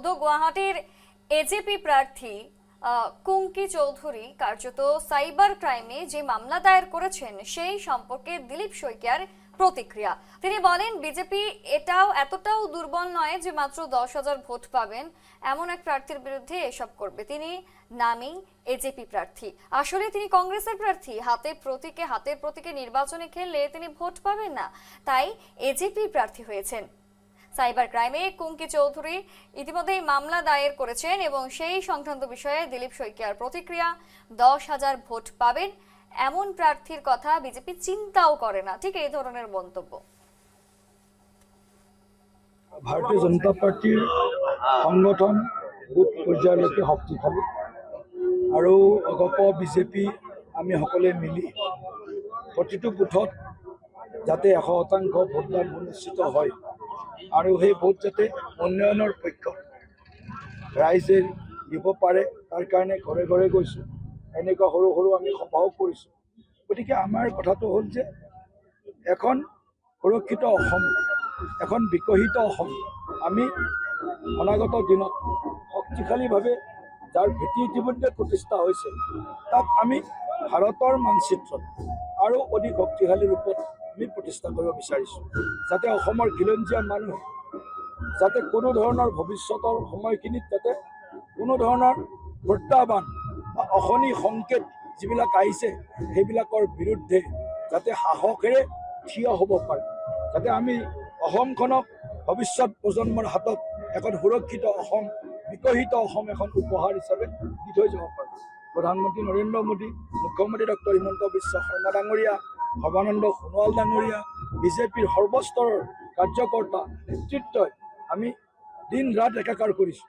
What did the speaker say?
সদ্য গুৱাহাটীৰ এজেপি প্রার্থী কুঙ্কি চৌধুরী কার্যত সাইবার ক্রাইমে যে মামলা দায়ের করেছেন সেই সম্পর্কে দিলীপ শইকিয়ার প্রতিক্রিয়া। তিনি বলেন বিজেপি এতটাও দুর্বল নয় যে মাত্র 10,000 ভোট পাবেন এমন এক প্রার্থীর বিরুদ্ধে এসব করবে। তিনি নামেই এজেপি প্রার্থী, আসলে তিনি কংগ্রেসের প্রার্থী। হাতের প্রতীকে নির্বাচনে খেললে তিনি ভোট পাবেন না, তাই এজেপি প্রার্থী হয়েছেন। সাইবার ক্রাইমে কুঙ্কি চৌধুরী ইতিমধ্যেই মামলা দায়ের করেছেন এবং সেই সংক্রান্ত বিষয়ে দিলীপ শইকিয়ার প্রতিক্রিয়া, 10,000 ভোট পাবেন এমন প্রার্থীর কথা বিজেপি চিন্তাও করে না, ঠিক এই ধরনের মন্তব্য। ভারতীয় জনতা পার্টির সংগঠন বুথ পৰ্যায়লৈকে শক্তিশালী আৰু অগপ বিজেপি আমি সকলোৱে মিলি প্ৰতিটো বুথত যাতে 100% ভোটদান সুনিশ্চিত হয় আৰু সেই ভোট যাতে উন্নয়নৰ পক্ষত ৰাইজে দিব পাৰে তাৰ কাৰণে ঘৰে ঘৰে গৈছোঁ, এনেকুৱা সৰু সৰু আমি সভাও কৰিছোঁ। গতিকে আমাৰ কথাটো হ'ল যে এখন সুৰক্ষিত অসম, এখন বিকশিত অসম আমি অনাগত দিনত শক্তিশালীভাৱে যাৰ ভেটি ইতিমধ্যে প্ৰতিষ্ঠা হৈছে তাক আমি ভাৰতৰ মানচিত্ৰত আৰু অধিক শক্তিশালী ৰূপত আমি প্ৰতিষ্ঠা কৰিব বিচাৰিছোঁ, যাতে অসমৰ খিলঞ্জীয়া মানুহ যাতে কোনো ধৰণৰ ভৱিষ্যতৰ সময়খিনিত যাতে কোনো ধৰণৰ প্ৰত্যাহ্বান বা অশনি সংকেত যিবিলাক আহিছে সেইবিলাকৰ বিৰুদ্ধে যাতে সাহসেৰে থিয় হ'ব পাৰে, যাতে আমি অসমখনক ভৱিষ্যত প্ৰজন্মৰ হাতত এখন সুৰক্ষিত অসম, বিকশিত অসম এখন উপহাৰ হিচাপে দি থৈ যাব পাৰোঁ। প্ৰধানমন্ত্ৰী নৰেন্দ্ৰ মোদী, মুখ্যমন্ত্ৰী ডক্টৰ হিমন্ত বিশ্ব শৰ্মা ডাঙৰীয়া, সৰ্বানন্দ সোণোৱাল ডাঙৰীয়া, বিজেপিৰ সৰ্বস্তৰৰ কাৰ্যকৰ্তা নেতৃত্বই আমি দিন ৰাত একাকাৰ কৰিছোঁ।